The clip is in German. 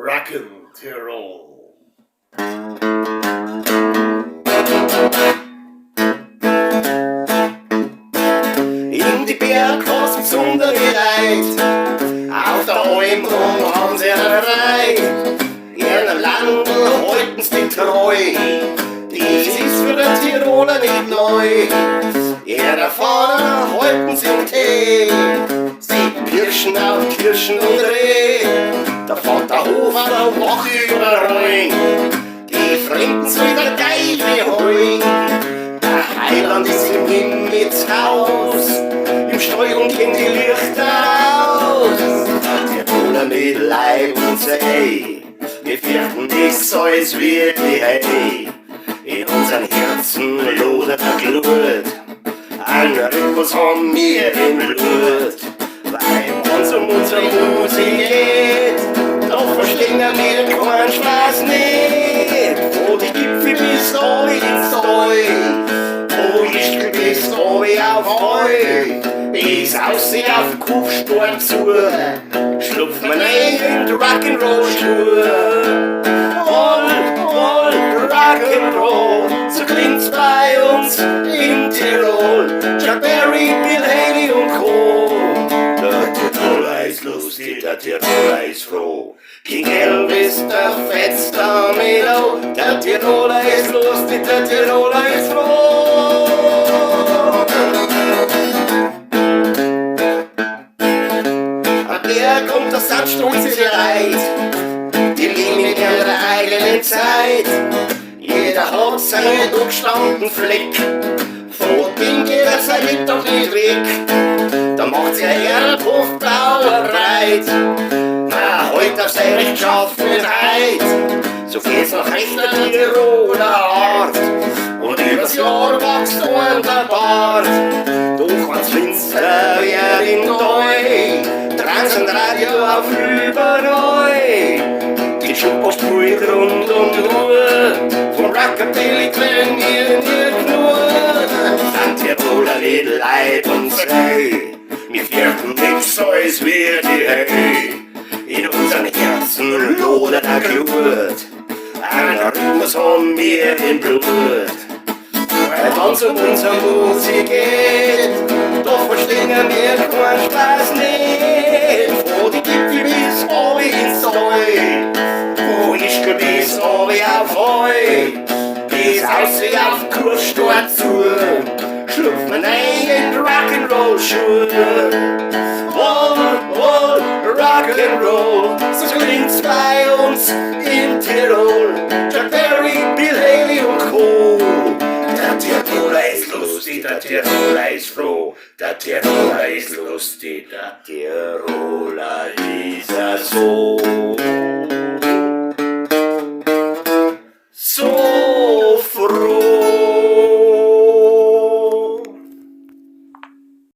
Rocken Tirol. In die Bergkosten besondere Leid, auf der Alm drum haben sie einen frei. Ihren Land halten sie treu, dies ist für den Tiroler nicht neu. Ihre Fahnen halten sie im Tee, sie pirschen auf Kirschen und Reh. Der Vater Hofer, der wacht überall, die Fremden soll der Geige holen. Der Heiland ist im Himmelshaus, im Stall und gehen die Lichter aus. Der Tiroler mit Leib und Sei, wir fürchten nichts als wir die Hei. In unseren Herzen lodert der Glut, ein Rhythmus haben wir im Blut. Weil uns um unsere Musik geht, doch verstehen wir keinen Spaß nicht. Wo die Gipfel bis da ins Tal, wo ich bis da auf Heu, bis aussehen auf den Kufstorn zu, schlupft man ein in die Rock'n'Roll-Schuhe. Rock'n'Roll, so klingt's bei uns in Tirol. Chuck Berry, Bill Haley und Co. Der Tiroler ist lustig, der Tiroler ist froh. King Elvis, der fetzte Melo. Der Tiroler ist lustig, der Tiroler ist froh. Am Berg kommt der Sandstrunz bereit, die leben in ihrer eigenen Zeit. Jeder hat seinen durchgestandenen Fleck, von dem geht er sein Mittag nicht weg. Da macht sich ein Erdhofbauer breit, man hält auf seine Rechtschaffenheit. So geht's nach rechter Tiroler Art, und übers Jahr wächst einem der Bart. Doch wenn's finster wird im Tal, dran Radio auf überall. Die Schuppe sprüht rund und Ruhe, vom Rockabilly klingt ihr Knurr. Ein Tiroler mit Leib und Sei, wir fürchten nichts als wir die Hei. In unseren Herzen lodert der Glut, ein Rhythmus haben wir im Blut. Weil wenn's um unsere Musik geht, doch verstehen wir keinen Spaß nicht. Wo die Gipfel bis oben ins Tal, wo ich bis oben auf Heu, bis aussehen auf den Kurstor zu, schlupft man ein in die Rock'n'Roll-Schuhe. Rock'n'Roll, so klingt's bei uns in Tirol. Chuck Berry, Bill Haley und Co. Der Tiroler ist lustig, der Tiroler ist froh. Der Tiroler ist lustig, der Tiroler ist so. So.